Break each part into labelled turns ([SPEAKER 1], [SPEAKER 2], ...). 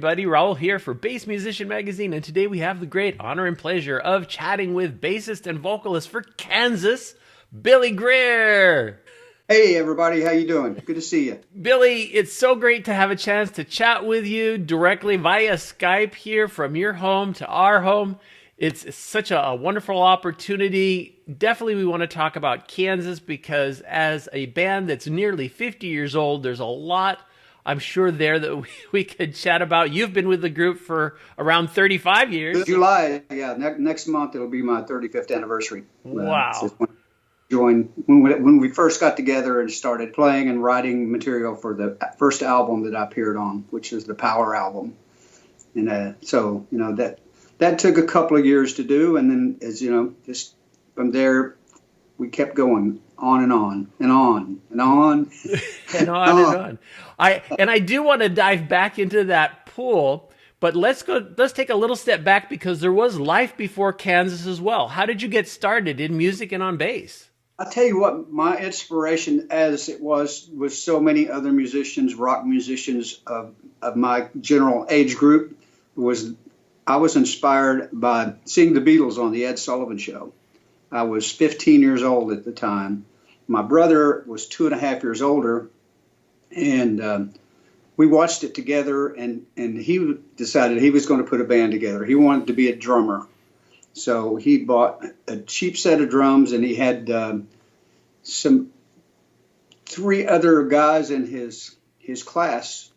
[SPEAKER 1] everybody. Raul here for Bass Musician Magazine, and today we have the great honor and pleasure of chatting with bassist and vocalist for Kansas, Billy Greer.
[SPEAKER 2] Hey everybody, how you doing? Good to see you.
[SPEAKER 1] Billy, it's so great to have a chance to chat with you directly via Skype here from your home to our home. It's such a wonderful opportunity. Definitely we want to talk about Kansas because as a band that's nearly 50 years old, there's a lot, I'm sure, there that we could chat about. You've been with the group for around 35 years.
[SPEAKER 2] July, yeah, next month it'll be my 35th anniversary.
[SPEAKER 1] Wow.
[SPEAKER 2] When we first got together and started playing and writing material for the first album that I appeared on, which is the Power album. And so, you know, that took a couple of years to do. And then, as you know, just from there, we kept going on and on and on and on
[SPEAKER 1] and on. I do want to dive back into that pool, but let's take a little step back because there was life before Kansas as well. How did you get started in music and on bass?
[SPEAKER 2] I'll tell you what, my inspiration, as it was with so many other musicians, rock musicians of my general age group, I was inspired by seeing the Beatles on the Ed Sullivan Show. I was 15 years old at the time. My brother was 2.5 years older, and we watched it together, and he decided he was going to put a band together. He wanted to be a drummer. So he bought a cheap set of drums, and he had three other guys in his class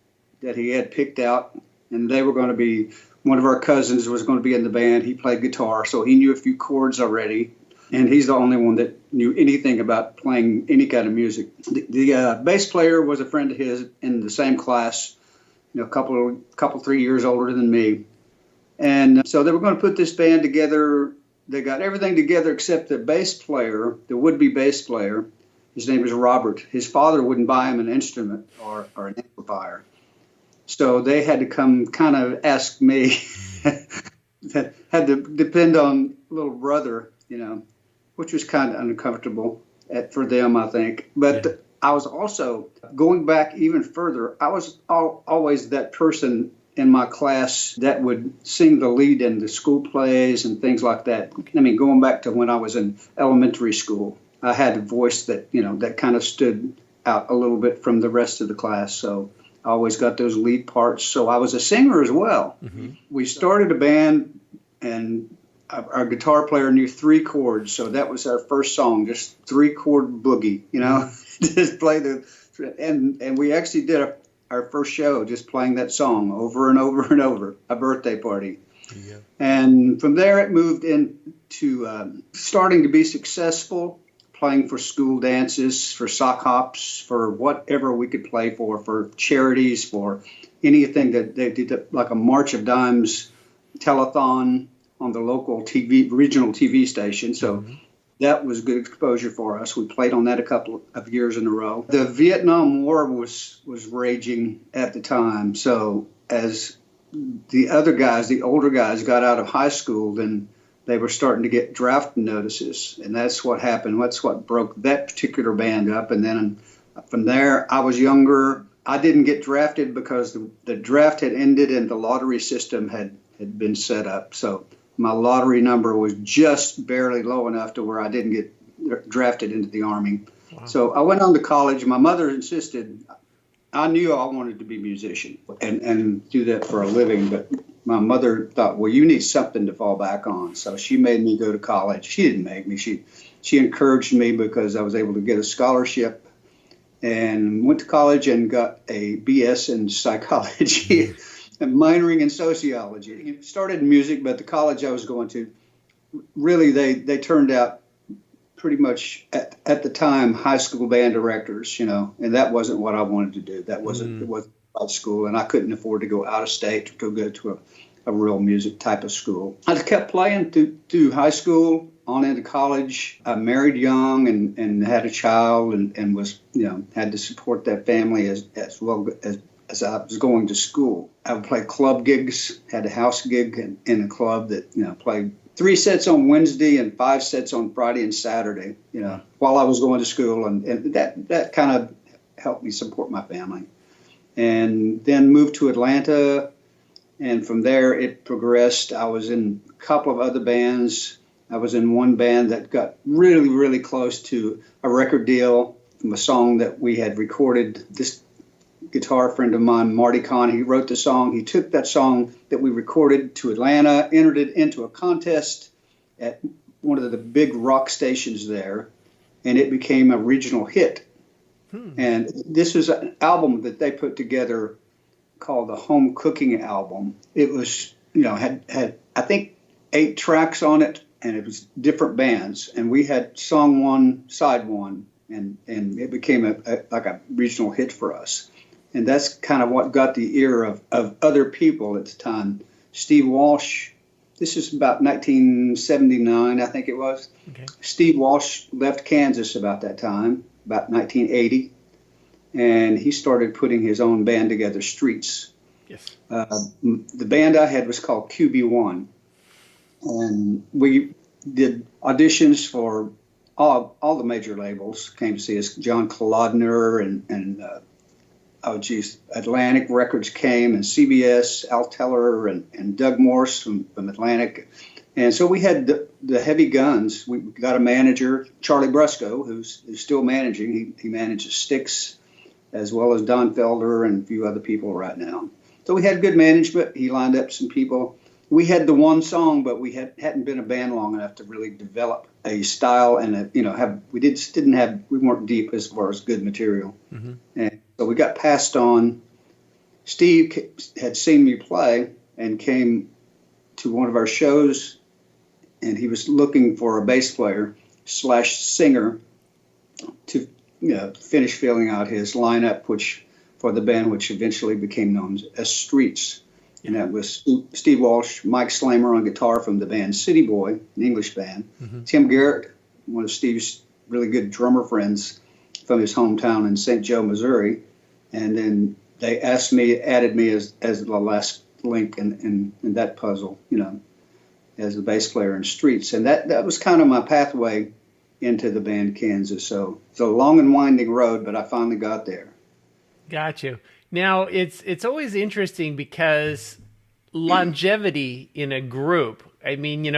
[SPEAKER 2] that he had picked out, and they were going to be, one of our cousins was going to be in the band. He played guitar, so he knew a few chords already, and he's the only one that knew anything about playing any kind of music. The bass player was a friend of his in the same class, you know, a couple 3 years older than me. And so they were going to put this band together. They got everything together except the bass player, the would-be bass player. His name was Robert. His father wouldn't buy him an instrument or an amplifier. So they had to come kind of ask me, had to depend on little brother, you know, which was kind of uncomfortable for them, I think. But yeah. I was also, going back even further, I was always that person in my class that would sing the lead in the school plays and things like that. I mean, going back to when I was in elementary school, I had a voice that, you know, that kind of stood out a little bit from the rest of the class. So I always got those lead parts. So I was a singer as well. Mm-hmm. We started a band, and our guitar player knew 3 chords. So that was our first song, just 3-chord boogie, you know, just play and we actually did our first show just playing that song over and over and over, a birthday party. Yeah. And from there it moved into starting to be successful, playing for school dances, for sock hops, for whatever we could play for charities, for anything that they did, like a March of Dimes telethon on the local regional TV station. So that was good exposure for us. We played on that a couple of years in a row. The Vietnam War was raging at the time. So as the other guys, the older guys, got out of high school, then they were starting to get draft notices. And that's what happened. That's what broke that particular band up. And then from there, I was younger. I didn't get drafted because the draft had ended and the lottery system had been set up. So my lottery number was just barely low enough to where I didn't get drafted into the Army. Wow. So I went on to college. My mother insisted. I knew I wanted to be a musician and do that for a living, but my mother thought, well, you need something to fall back on. So she made me go to college. She didn't make me. She encouraged me because I was able to get a scholarship and went to college and got a BS in psychology. And minoring in sociology. Started in music, but the college I was going to, really they turned out pretty much at the time high school band directors, you know, and that wasn't what I wanted to do. That wasn't it wasn't high school, and I couldn't afford to go out of state to go to a real music type of school. I just kept playing through high school on into college. I married young and had a child and was, you know, had to support that family as well as I was going to school. I would play club gigs, had a house gig in a club that, you know, played 3 sets on Wednesday and 5 sets on Friday and Saturday, you know, while I was going to school. And that kind of helped me support my family. And then moved to Atlanta, And from there, it progressed. I was in a couple of other bands. I was in one band that got really, really close to a record deal from a song that we had recorded. This guitar friend of mine, Marty Kahn, he wrote the song. He took that song that we recorded to Atlanta, entered it into a contest at one of the big rock stations there, and it became a regional hit. And this was an album that they put together called the Home Cooking Album. It was, had I think 8 tracks on it, and it was different bands. And we had song 1, side 1, and it became like a regional hit for us. And that's kind of what got the ear of other people at the time. Steve Walsh, this is about 1979, I think it was.
[SPEAKER 1] Okay.
[SPEAKER 2] Steve Walsh left Kansas about that time, about 1980. And he started putting his own band together, Streets.
[SPEAKER 1] Yes.
[SPEAKER 2] The band I had was called QB1. And we did auditions for all the major labels, came to see us. John Kolodner and Atlantic Records came, and CBS, Al Teller, and Doug Morse from Atlantic. And so we had the heavy guns. We got a manager, Charlie Brusco, who's still managing. He manages Styx, as well as Don Felder and a few other people right now. So we had good management. He lined up some people. We had the one song, but we hadn't been a band long enough to really develop a style and we weren't deep as far as good material. Mm-hmm. And so we got passed on. Steve had seen me play and came to one of our shows, and he was looking for a bass player / singer to finish filling out his lineup, for the band, which eventually became known as Streets. And that was Steve Walsh, Mike Slamer on guitar from the band City Boy, an English band. Mm-hmm. Tim Garrett, one of Steve's really good drummer friends from his hometown in St. Joe, Missouri. And then they added me as the last link in that puzzle, as the bass player in Streets. And that was kind of my pathway into the band Kansas. So it's a long and winding road, but I finally got there.
[SPEAKER 1] Got you. Now, it's always interesting because longevity in a group, I mean,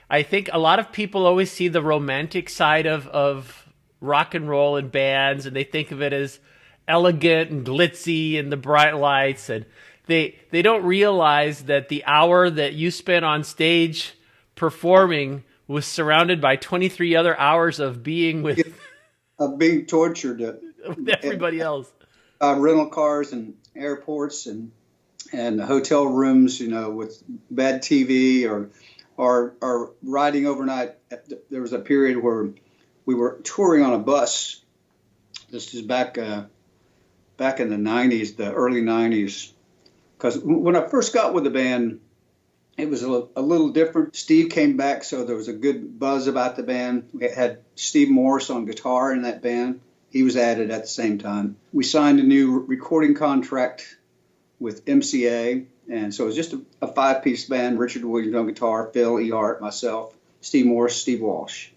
[SPEAKER 1] I think a lot of people always see the romantic side of rock and roll and bands, and they think of it as elegant and glitzy and the bright lights, and they don't realize that the hour that you spent on stage performing was surrounded by 23 other hours of being with
[SPEAKER 2] being tortured
[SPEAKER 1] with everybody else.
[SPEAKER 2] Rental cars and airports and hotel rooms, with bad TV or riding overnight. There was a period where we were touring on a bus. This is back in the 90s, the early 90s. Because when I first got with the band, it was a little different. Steve came back, so there was a good buzz about the band. We had Steve Morse on guitar in that band. He was added at the same time. We signed a new recording contract with MCA, and so it was just a 5-piece band: Richard Williams on guitar, Phil E. Hart, myself, Steve Morse, Steve Walsh.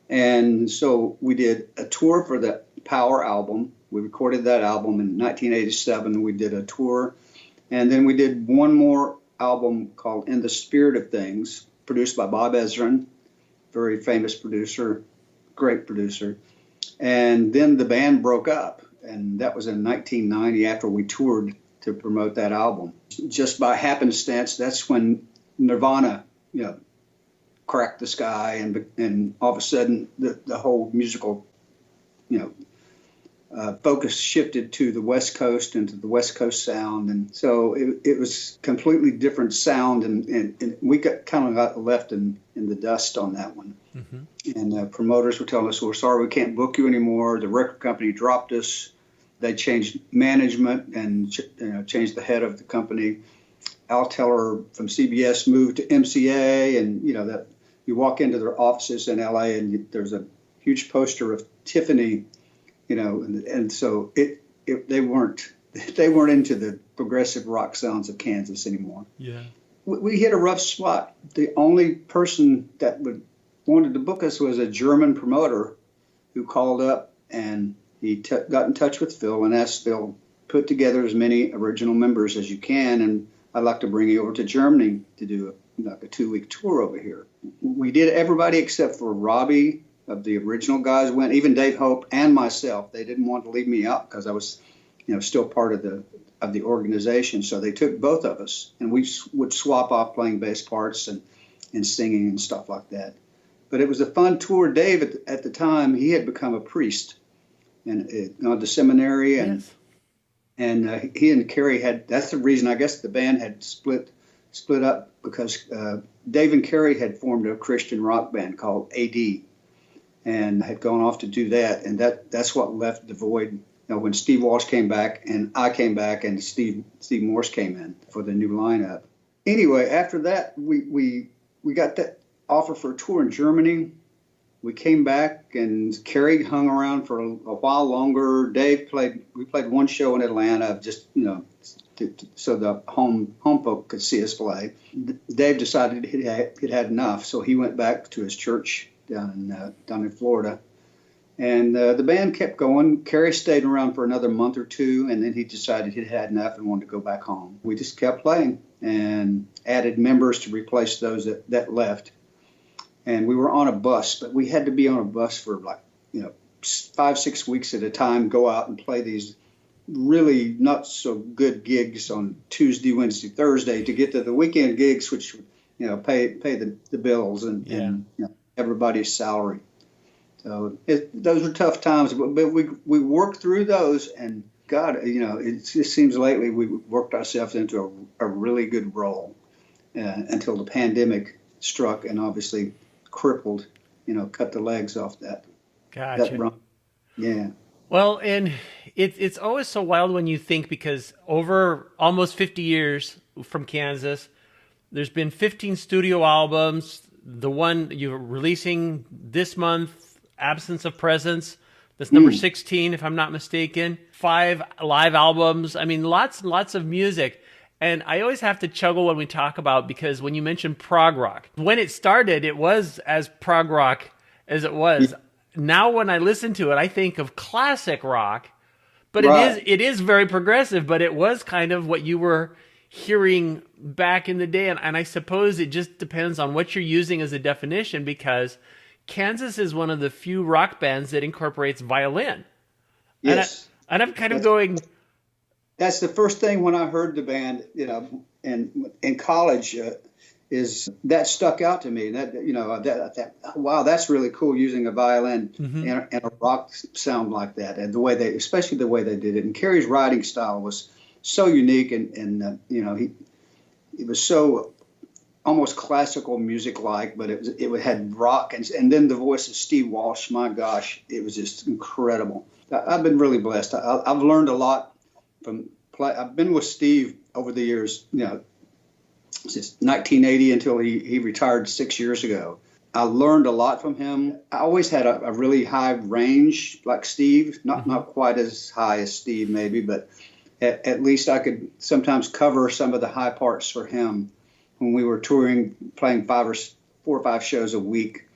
[SPEAKER 2] And so we did a tour for the Power album. We recorded that album in 1987. We did a tour, and then we did one more album called In the Spirit of Things, produced by Bob Ezrin, very famous producer, great producer. And then the band broke up, and that was in 1990 after we toured to promote that album. Just by happenstance, that's when Nirvana, cracked the sky, and all of a sudden the whole musical, focus shifted to the West Coast and to the West Coast sound. And so it was completely different sound, and we got left in the dust on that one. Mm-hmm. And promoters were telling us, we're sorry, we can't book you anymore. The record company dropped us. They changed management and changed the head of the company. Al Teller from CBS moved to MCA, and that you walk into their offices in LA and there's a huge poster of Tiffany, and so they weren't into the progressive rock sounds of Kansas anymore.
[SPEAKER 1] Yeah,
[SPEAKER 2] we hit a rough spot. The only person that wanted to book us was a German promoter who called up, and he got in touch with Phil and asked Phil, put together as many original members as you can, and I'd like to bring you over to Germany to do like a 2-week tour over here. We did. Everybody except for Robbie of the original guys went. Even Dave Hope and myself. They didn't want to leave me out because I was, still part of the organization. So they took both of us, and we would swap off playing bass parts and singing and stuff like that. But it was a fun tour. Dave at the time, he had become a priest and gone to seminary, and
[SPEAKER 1] Yes.
[SPEAKER 2] and he and Kerry had. That's the reason I guess the band had split up, because Dave and Kerry had formed a Christian rock band called AD, and had gone off to do that, and that's what left the void. When Steve Walsh came back and I came back and Steve Morse came in for the new lineup. Anyway, after that, we got that offer for a tour in Germany. We came back and Kerry hung around for a while longer. We played one show in Atlanta, just, so the home folk could see us play. Dave decided he'd had enough, so he went back to his church down in Florida. And the band kept going. Kerry stayed around for another month or two, and then he decided he'd had enough and wanted to go back home. We just kept playing and added members to replace those that left. And we were on a bus, but we had to be on a bus for 5-6 weeks at a time, go out and play these really not so good gigs on Tuesday, Wednesday, Thursday to get to the weekend gigs, which would pay the bills and everybody's salary. So those were tough times, but we worked through those, and God, it just seems lately we worked ourselves into a really good role until the pandemic struck and obviously crippled, cut the legs off that.
[SPEAKER 1] Gotcha.
[SPEAKER 2] That run. Yeah.
[SPEAKER 1] Well, and it's always so wild when you think, because over almost 50 years from Kansas, there's been 15 studio albums. The one you're releasing this month, Absence of Presence, that's number 16, if I'm not mistaken. 5 live albums. I mean, lots and lots of music. And I always have to chuckle when we talk about, because when you mention prog rock, when it started, it was as prog rock as it was. Now when I listen to it, I think of classic rock, but
[SPEAKER 2] Right.
[SPEAKER 1] it is very progressive, but it was kind of what you were hearing back in the day. And I suppose it just depends on what you're using as a definition, because Kansas is one of the few rock bands that incorporates violin.
[SPEAKER 2] Yes.
[SPEAKER 1] And I'm kind of going,
[SPEAKER 2] That's the first thing when I heard the band, and in college, is that stuck out to me. That wow, that's really cool, using a violin and a rock sound like that, and especially the way they did it. And Kerry's writing style was so unique, and he was so almost classical music like, but it had rock, and then the voice of Steve Walsh. My gosh, it was just incredible. I've been really blessed. I've learned a lot from play. I've been with Steve over the years, since 1980 until he retired 6 years ago. I learned a lot from him. I always had a really high range like Steve, not quite as high as Steve maybe, but at least I could sometimes cover some of the high parts for him when we were touring, playing 4 or 5 shows a week,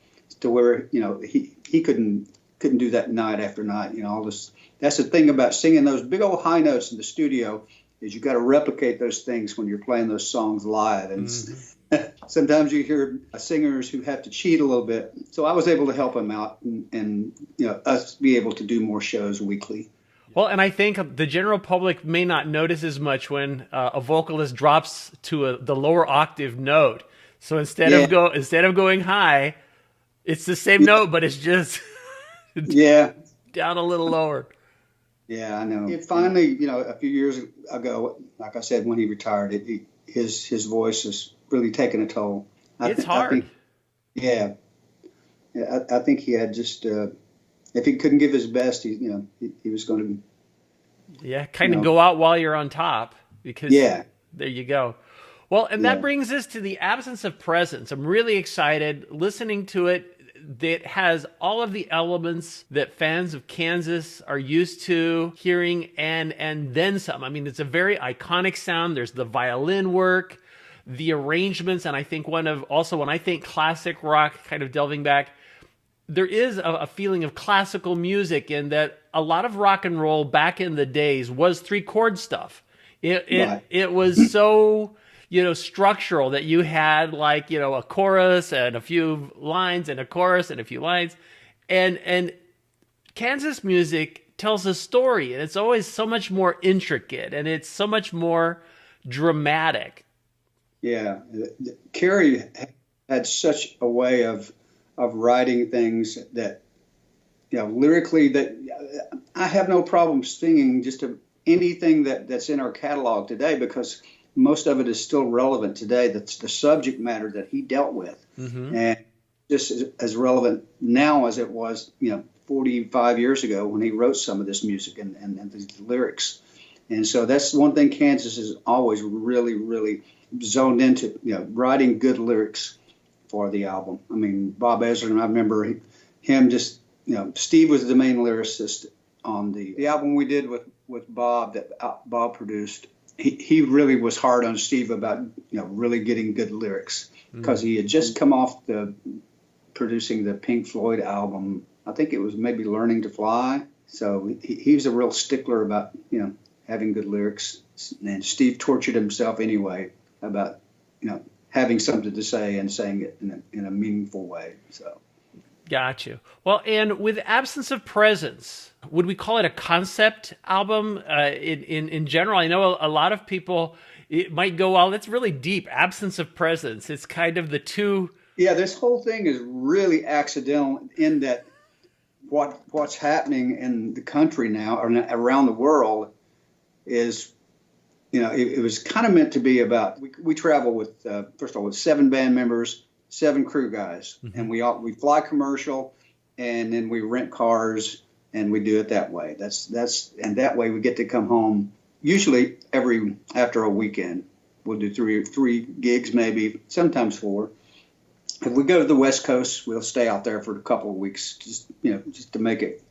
[SPEAKER 2] to where he couldn't do that night after night. All this. That's the thing about singing those big old high notes in the studio, is you got to replicate those things when you're playing those songs live. And sometimes you hear singers who have to cheat a little bit. So I was able to help him out, and us be able to do more shows weekly.
[SPEAKER 1] well, and I think the general public may not notice as much when a vocalist drops to the lower octave note. So instead of going high, it's the same note, but it's just down a little lower.
[SPEAKER 2] Yeah, I know. It finally, a few years ago, like I said, when he retired, his voice has really taken a toll.
[SPEAKER 1] It's hard.
[SPEAKER 2] I think he had just, if he couldn't give his best, he was going
[SPEAKER 1] to, kind of go out while you're on top, because there you go. Well, and that brings us to the Absence of Presence. I'm really excited listening to it. That has all of the elements that fans of Kansas are used to hearing, and then some. I mean, it's a very iconic sound. There's the violin work, the arrangements, and I think when I think classic rock, kind of delving back, there is a feeling of classical music in that a lot of rock and roll back in the days was 3-chord stuff. It was so structural, that you had like, a chorus and a few lines and a chorus and a few lines. And Kansas music tells a story, and it's always so much more intricate, and it's so much more dramatic.
[SPEAKER 2] Yeah, Kerry had such a way of writing things that, lyrically, that I have no problem singing anything that's in our catalog today, because most of it is still relevant today. That's the subject matter that he dealt with, and just as relevant now as it was, 45 years ago when he wrote some of this music and the lyrics. And so that's one thing Kansas has always really, really zoned into, writing good lyrics for the album. I mean, Bob Ezrin, I remember him just, Steve was the main lyricist on the album we did with Bob, that Bob produced. He really was hard on Steve about, really getting good lyrics, because he had just come off producing the Pink Floyd album. I think it was maybe Learning to Fly. So he was a real stickler about, having good lyrics. And Steve tortured himself anyway about, having something to say and saying it in a meaningful way. So.
[SPEAKER 1] Got you. Well, and with Absence of Presence, would we call it a concept album in general? I know a lot of people, it might go, well, that's really deep. Absence of Presence. It's kind of the two.
[SPEAKER 2] Yeah, this whole thing is really accidental in that what's happening in the country now or around the world is, it was kind of meant to be about, we travel with, first of all, with 7 band members, 7 crew guys, and we fly commercial, and then we rent cars, and we do it that way. And that way we get to come home usually after a weekend. We'll do three gigs, maybe sometimes 4. If we go to the West Coast, we'll stay out there for a couple of weeks, just to make it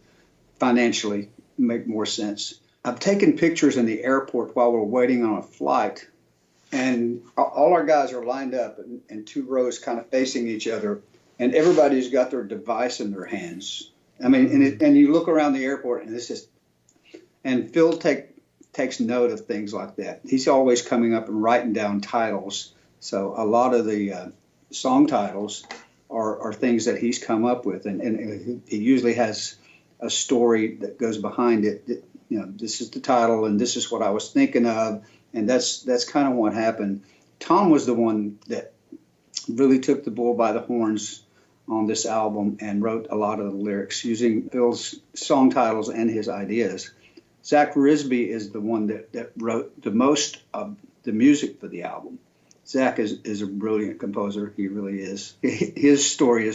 [SPEAKER 2] financially make more sense. I've taken pictures in the airport while we're waiting on a flight, and all our guys are lined up in 2 rows kind of facing each other, and everybody's got their device in their hands. I mean, and you look around the airport, and it's just, and Phil takes note of things like that. He's always coming up and writing down titles. So a lot of the song titles are things that he's come up with, and he usually has a story that goes behind it. This is the title, and this is what I was thinking of, and that's kind of what happened. Tom was the one that really took the bull by the horns on this album and wrote a lot of the lyrics using Phil's song titles and his ideas. Zach Risby is the one that wrote the most of the music for the album. Zach is a brilliant composer. He really is. His story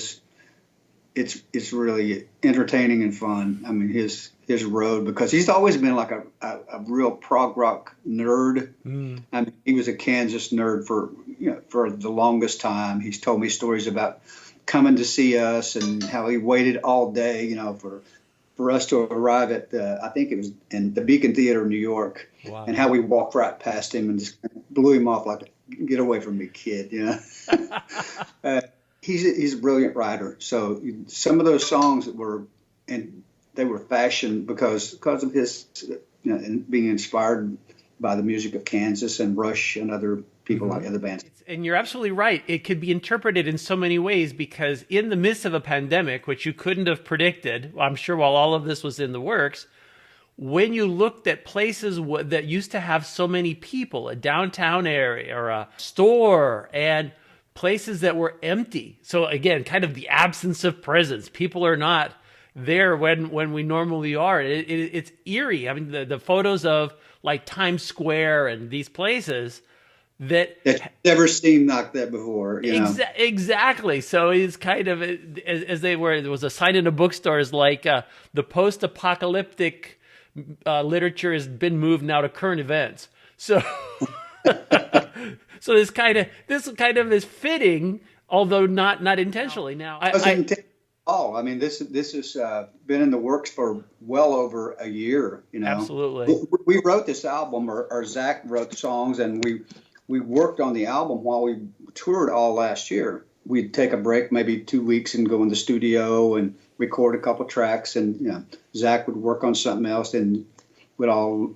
[SPEAKER 2] it's really entertaining and fun. I mean, his road, because he's always been like a real prog rock nerd. I mean, he was a Kansas nerd for the longest time. He's told me stories about coming to see us and how he waited all day, for us to arrive at I think it was in the Beacon Theater in New York. Wow. And how we walked right past him and just blew him off like, get away from me, kid, He's a brilliant writer. So some of those songs they were fashioned because of his, and being inspired by the music of Kansas and Rush and other people like other bands.
[SPEAKER 1] And you're absolutely right. It could be interpreted in so many ways, because in the midst of a pandemic, which you couldn't have predicted, I'm sure while all of this was in the works, when you looked at places that used to have so many people, a downtown area or a store, and places that were empty. So again, kind of the absence of presence. People are not there when we normally are. It's eerie. I mean, the photos of like Times Square and these places that
[SPEAKER 2] never seen like that before.
[SPEAKER 1] Exactly. So it's kind of as they were. There was a sign in a bookstore is like the post-apocalyptic literature has been moved now to current events. So. So this kind of is fitting, although not intentionally. Now,
[SPEAKER 2] I mean, this has been in the works for well over a year.
[SPEAKER 1] Absolutely.
[SPEAKER 2] We wrote this album, or Zach wrote the songs, and we worked on the album while we toured all last year. We'd take a break, maybe 2 weeks, and go in the studio and record a couple tracks, and Zach would work on something else, and we'd all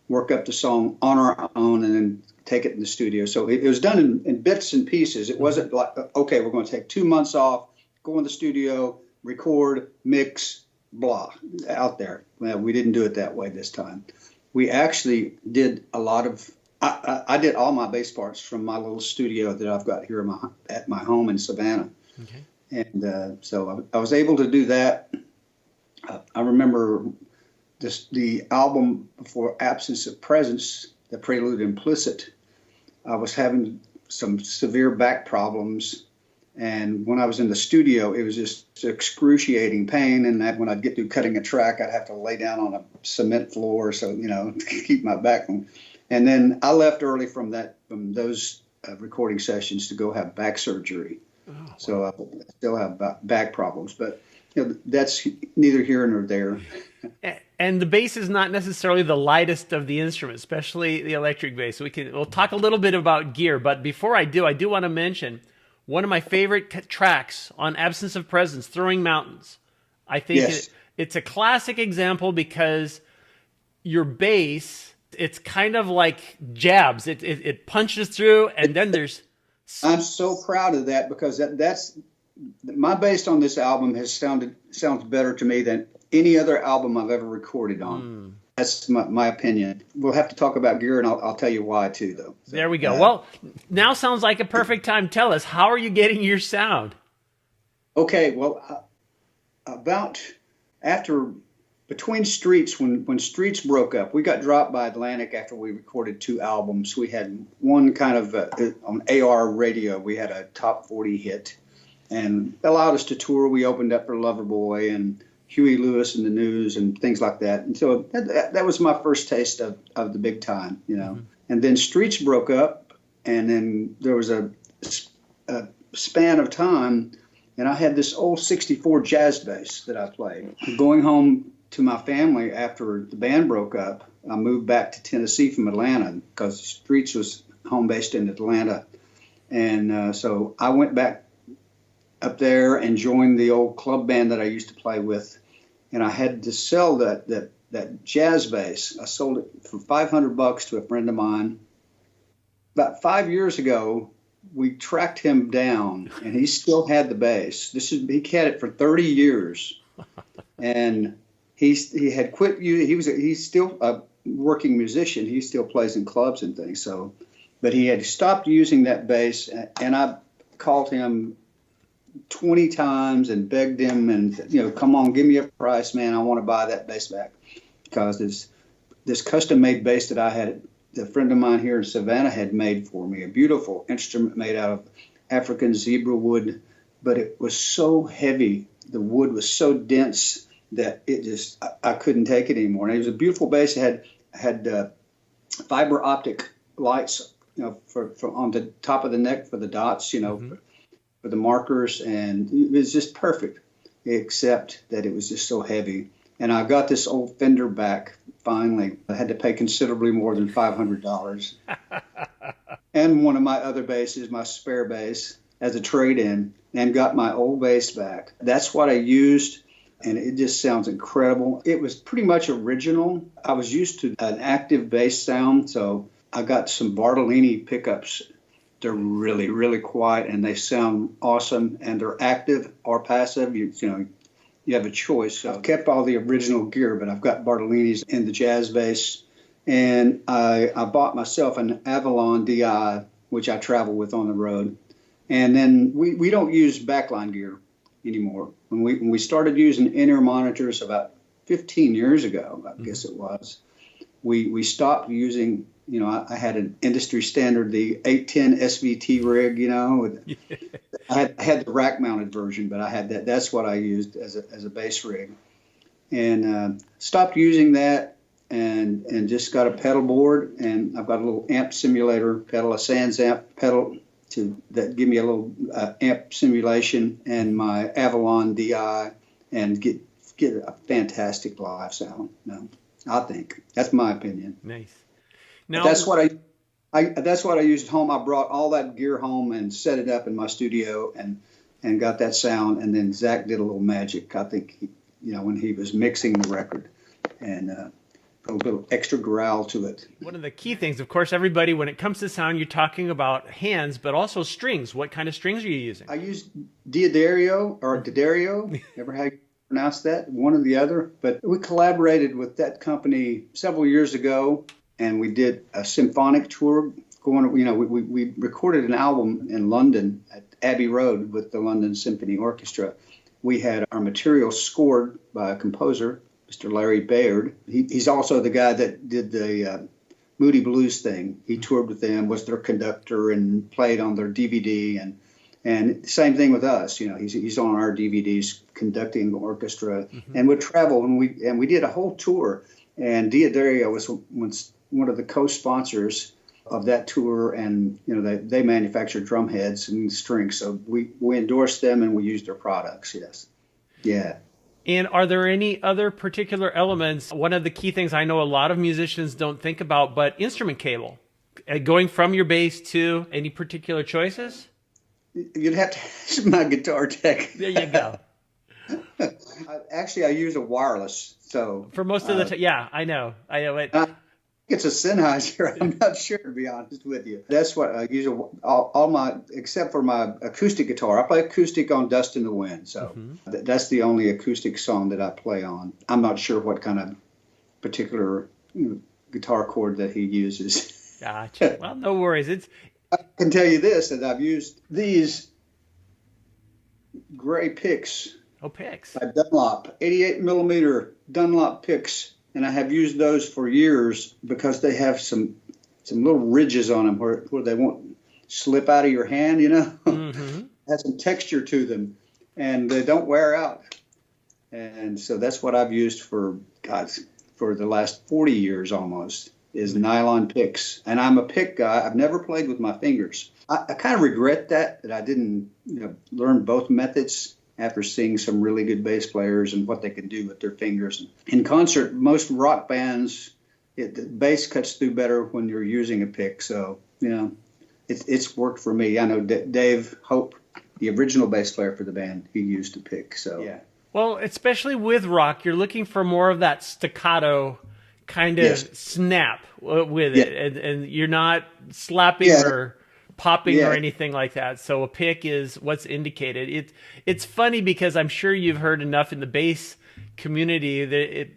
[SPEAKER 2] work up the song on our own, and then take it in the studio. So it was done in bits and pieces. It wasn't like, okay, we're going to take 2 months off, go in the studio, record, mix, blah, out there. Well, we didn't do it that way this time. We actually did a lot of, I did all my bass parts from my little studio that I've got here at my home in Savannah.
[SPEAKER 1] Okay.
[SPEAKER 2] And so I was able to do that. I remember the album before Absence of Presence, the Prelude Implicit. I was having some severe back problems. And when I was in the studio, it was just excruciating pain. And that when I'd get through cutting a track, I'd have to lay down on a cement floor, so, to keep my back on. And then I left early from those recording sessions to go have back surgery. Oh, wow. So I still have back problems, but that's neither here nor there.
[SPEAKER 1] And the bass is not necessarily the lightest of the instruments, especially the electric bass. We'll talk a little bit about gear, but before I do want to mention one of my favorite tracks on Absence of Presence, Throwing Mountains. I think
[SPEAKER 2] yes.
[SPEAKER 1] It's a classic example because your bass, it's kind of like jabs. It punches through, and then there's...
[SPEAKER 2] I'm so proud of that, because that's my bass on this album sounds better to me than any other album I've ever recorded on. That's my opinion. We'll have to talk about gear, and I'll tell you why too, though. So,
[SPEAKER 1] there we go. Well, now sounds like a perfect time. Tell us, how are you getting your sound?
[SPEAKER 2] Okay, well, between Streets, when Streets broke up, we got dropped by Atlantic after we recorded 2 albums. We had one kind of on AR radio. We had a top 40 hit, and allowed us to tour. We opened up for Loverboy and Huey Lewis and the News and things like that. And so that was my first taste of the big time, Mm-hmm. And then Streets broke up, and then there was a span of time, and I had this old 64 jazz bass that I played. Going home to my family after the band broke up, I moved back to Tennessee from Atlanta because Streets was home based in Atlanta. And so I went back up there and joined the old club band that I used to play with. And I had to sell that jazz bass. I sold it for $500 to a friend of mine. About 5 years ago, we tracked him down, and he still had the bass. He had it for 30 years. And he had quit. He's still a working musician. He still plays in clubs and things. So, but he had stopped using that bass, and I called him 20 times and begged him, and come on, give me a price, man. I want to buy that bass back, because this custom made bass that I had, a friend of mine here in Savannah had made for me, a beautiful instrument made out of African zebra wood, but it was so heavy. The wood was so dense that I couldn't take it anymore. And it was a beautiful bass. It had fiber optic lights, for on the top of the neck for the dots, mm-hmm. for the markers, and it was just perfect, except that it was just so heavy. And I got this old Fender back finally. I had to pay considerably more than $500. And one of my other basses, my spare bass, as a trade-in, and got my old bass back. That's what I used, and it just sounds incredible. It was pretty much original. I was used to an active bass sound, so I got some Bartolini pickups. They're really, really quiet, and they sound awesome, and they're active or passive. You have a choice. So I've kept all the original gear, but I've got Bartolini's in the jazz bass. And I bought myself an Avalon DI, which I travel with on the road. And then we don't use backline gear anymore. When we started using in-ear monitors about 15 years ago, I guess it was, we stopped using, I had an industry standard, the 810 SVT rig, I had the rack-mounted version, but I had that. That's what I used as a bass rig, and stopped using that, and just got a pedal board, and I've got a little amp simulator pedal, a Sans amp pedal that give me a little amp simulation, and my Avalon DI, and get a fantastic live sound. I think that's my opinion.
[SPEAKER 1] Nice.
[SPEAKER 2] Now that's what I used at home. I brought all that gear home and set it up in my studio and got that sound. And then Zach did a little magic, I think, when he was mixing the record. And a little extra growl to it.
[SPEAKER 1] One of the key things, of course, everybody, when it comes to sound, you're talking about hands, but also strings. What kind of strings are you using?
[SPEAKER 2] I use D'Addario or D'Addario, ever how you pronounce that, one or the other. But we collaborated with that company several years ago, and we did a symphonic tour. We recorded an album in London at Abbey Road with the London Symphony Orchestra. We had our material scored by a composer, Mr. Larry Baird. He's also the guy that did the Moody Blues thing. He toured with them, was their conductor, and played on their DVD. And same thing with us. He's on our DVDs conducting the orchestra, and would travel. And we did a whole tour. And D'Addario was one of the co-sponsors of that tour, and they manufacture drum heads and strings, so we endorsed them and we used their products. Yes, yeah.
[SPEAKER 1] And are there any other particular elements? One of the key things I know a lot of musicians don't think about, but instrument cable, going from your bass to any particular choices?
[SPEAKER 2] You'd have to ask my guitar tech.
[SPEAKER 1] There you go.
[SPEAKER 2] I use a wireless, so
[SPEAKER 1] for most of the time. Yeah, I know it.
[SPEAKER 2] It's a Sennheiser. I'm not sure, to be honest with you. That's what I use. All my, except for my acoustic guitar. I play acoustic on Dust in the Wind, so that's the only acoustic song that I play on. I'm not sure what kind of particular guitar chord that he uses.
[SPEAKER 1] Gotcha. Well, no worries.
[SPEAKER 2] I can tell you this, that I've used these gray picks.
[SPEAKER 1] Oh, picks.
[SPEAKER 2] By Dunlop, 88 millimeter Dunlop picks. And I have used those for years because they have some little ridges on them where they won't slip out of your hand, Has some texture to them, and they don't wear out. And so that's what I've used for the last 40 years almost, is nylon picks. And I'm a pick guy. I've never played with my fingers. I kind of regret that I didn't learn both methods after seeing some really good bass players and what they can do with their fingers. In concert, most rock bands, the bass cuts through better when you're using a pick. So, it's worked for me. I know Dave Hope, the original bass player for the band, he used a pick. So, yeah.
[SPEAKER 1] Well, especially with rock, you're looking for more of that staccato kind of snap with it. And you're not slapping or popping or anything like that. So a pick is what's indicated. It's funny because I'm sure you've heard enough in the bass community that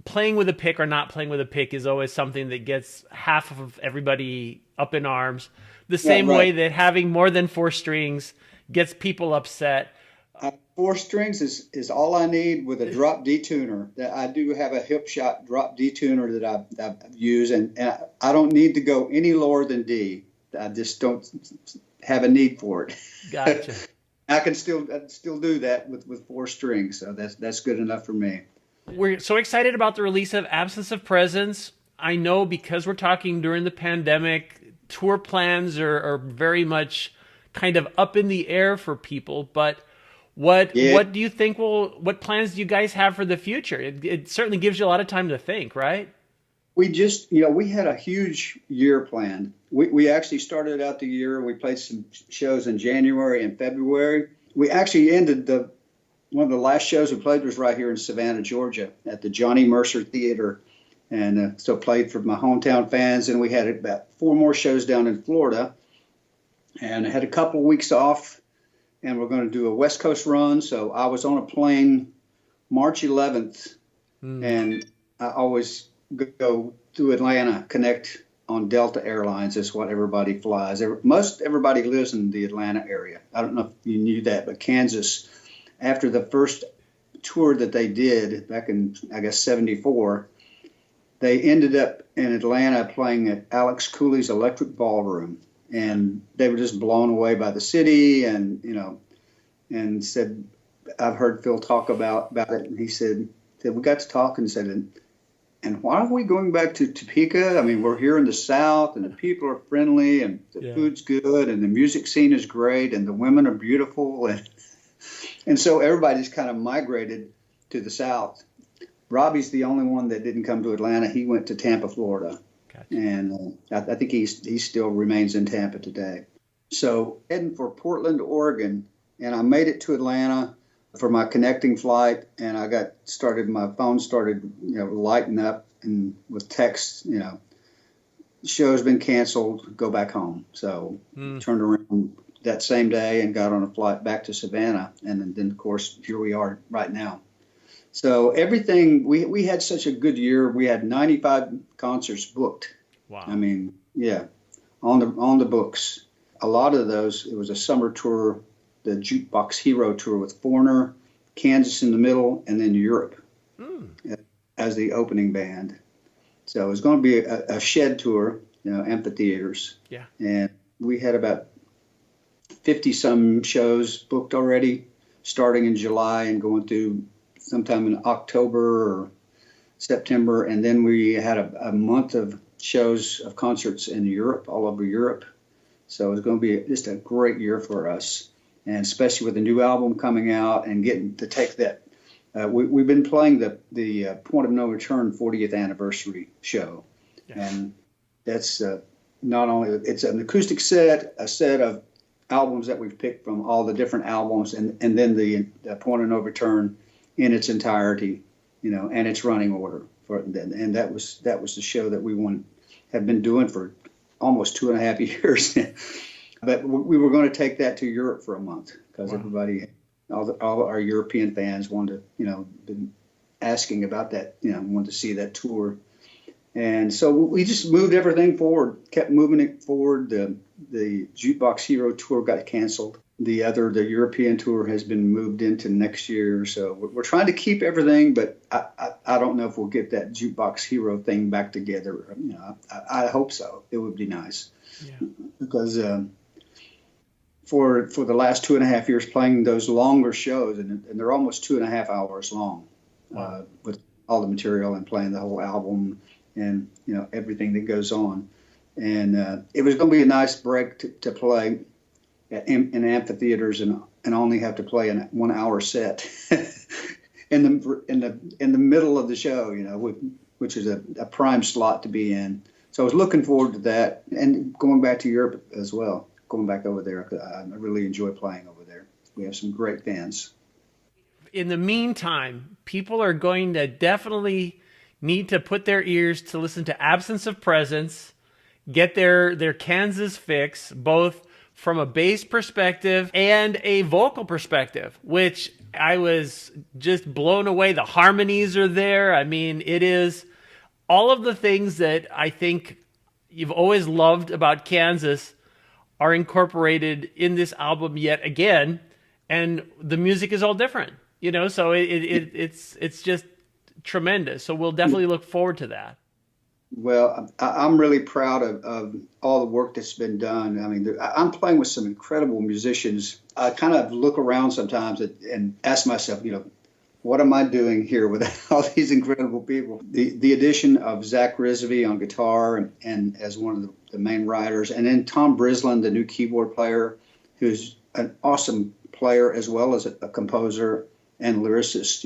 [SPEAKER 1] playing with a pick or not playing with a pick is always something that gets half of everybody up in arms. The same way that having more than 4 strings gets people upset.
[SPEAKER 2] 4 strings is all I need with a drop D tuner. I do have a hip shot drop D tuner that I've used, and I don't need to go any lower than D. I just don't have a need for it.
[SPEAKER 1] Gotcha.
[SPEAKER 2] I can still do that with 4 strings, so that's good enough for me.
[SPEAKER 1] We're so excited about the release of Absence of Presence. I know because we're talking during the pandemic, tour plans are very much kind of up in the air for people. But what do you think what plans do you guys have for the future? It certainly gives you a lot of time to think, right?
[SPEAKER 2] We just, we had a huge year planned. We actually started out the year, we played some shows in January and February. We actually ended one of the last shows we played was right here in Savannah, Georgia at the Johnny Mercer Theater. And so played for my hometown fans. And we had about 4 more shows down in Florida. And I had a couple of weeks off, and we're going to do a West Coast run. So I was on a plane March 11th, and I always go to Atlanta, connect on Delta Airlines is what everybody flies. Most everybody lives in the Atlanta area. I don't know if you knew that, but Kansas, after the first tour that they did back in, I guess, 74, they ended up in Atlanta playing at Alex Cooley's Electric Ballroom. And they were just blown away by the city and said, I've heard Phil talk about it. And he said, we got to talk and said, and why are we going back to Topeka? I mean, we're here in the South, and the people are friendly, and the food's good, and the music scene is great, and the women are beautiful. And so everybody's kind of migrated to the South. Robbie's the only one that didn't come to Atlanta. He went to Tampa, Florida. Gotcha. And I think he still remains in Tampa today. So heading for Portland, Oregon, and I made it to Atlanta for my connecting flight, and my phone started, lighting up and with text, show's been canceled, go back home. So turned around that same day and got on a flight back to Savannah. And then of course, here we are right now. So everything, we had such a good year. We had 95 concerts booked.
[SPEAKER 1] Wow.
[SPEAKER 2] I mean, yeah, on the books. A lot of those, it was a summer tour, the Jukebox Hero tour with Foreigner, Kansas in the middle, and then Europe as the opening band. So it was going to be a shed tour, amphitheaters.
[SPEAKER 1] Yeah.
[SPEAKER 2] And we had about 50-some shows booked already, starting in July and going through sometime in October or September. And then we had a month of shows of concerts in Europe, all over Europe. So it was going to be just a great year for us, and especially with the new album coming out and getting to take that. We've been playing the Point of No Return 40th anniversary show, and that's not only it's an acoustic set, a set of albums that we've picked from all the different albums, and then the Point of No Return in its entirety, and its running order and that was the show that we have been doing for almost 2.5 years. But we were going to take that to Europe for a month because everybody, all our European fans wanted to, been asking about that, wanted to see that tour. And so we just moved everything forward, kept moving it forward. The Jukebox Hero tour got canceled. The European tour has been moved into next year. So we're trying to keep everything, but I don't know if we'll get that Jukebox Hero thing back together. I hope so. It would be nice. Yeah. Because for the last 2.5 years playing those longer shows, and they're almost 2.5 hours long, with all the material and playing the whole album and everything that goes on. And it was going to be a nice break to play in amphitheaters and only have to play a 1 hour set in the middle of the show, which is a prime slot to be in. So I was looking forward to that, and going back to Europe as well. Going back over there, I really enjoy playing over there. We have some great fans.
[SPEAKER 1] In the meantime, people are going to definitely need to put their ears to listen to Absence of Presence, get their Kansas fix, both from a bass perspective and a vocal perspective, which I was just blown away. The harmonies are there. I mean, it is all of the things that I think you've always loved about Kansas are incorporated in this album yet again, and the music is all different, so it's just tremendous. So we'll definitely look forward to that.
[SPEAKER 2] Well, I'm really proud of all the work that's been done. I mean, I'm playing with some incredible musicians. I kind of look around sometimes and ask myself, what am I doing here with all these incredible people? The addition of Zach Risby on guitar and as one of the main writers, and then Tom Brislin, the new keyboard player, who's an awesome player as well as a composer and lyricist.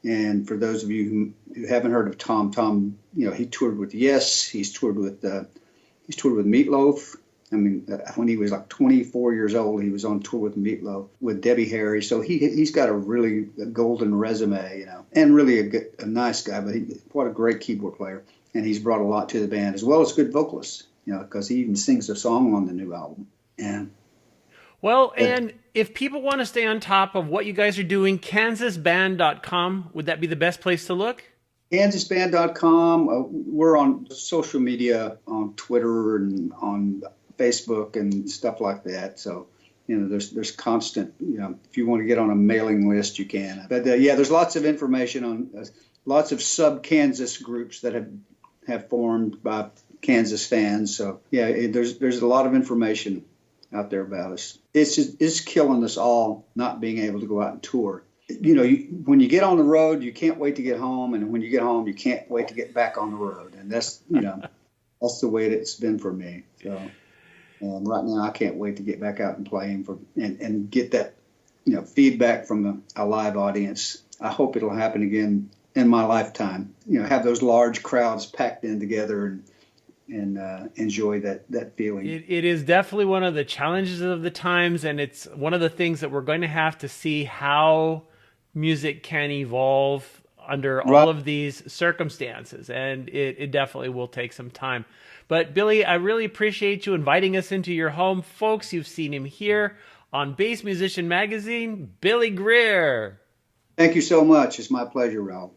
[SPEAKER 2] And for those of you who haven't heard of Tom, he toured with Yes, he's toured with Meatloaf. I mean, when he was like 24 years old, he was on tour with Meatloaf, with Debbie Harry. So he's got a really golden resume, and really a nice guy. But what a great keyboard player, and he's brought a lot to the band as well as good vocalist, because he even sings a song on the new album. And
[SPEAKER 1] well, and if people want to stay on top of what you guys are doing, kansasband.com, would that be the best place to look?
[SPEAKER 2] kansasband.com. We're on social media, on Twitter and on Facebook and stuff like that. So, there's constant, if you want to get on a mailing list, you can. But there's lots of information on lots of sub-Kansas groups that have formed by Kansas fans. So, there's a lot of information out there about us. It's killing us all not being able to go out and tour. When you get on the road, you can't wait to get home, and when you get home, you can't wait to get back on the road. And that's that's the way it's been for me. So, and right now, I can't wait to get back out and playing and get that feedback from a live audience. I hope it'll happen again in my lifetime. Have those large crowds packed in together and enjoy that feeling.
[SPEAKER 1] It is definitely one of the challenges of the times, and it's one of the things that we're going to have to see how music can evolve under all
[SPEAKER 2] Right.
[SPEAKER 1] of these circumstances, and it definitely will take some time. But Billy, I really appreciate you inviting us into your home. Folks, you've seen him here on Bass Musician Magazine, Billy Greer.
[SPEAKER 2] Thank you so much. It's my pleasure, Raul.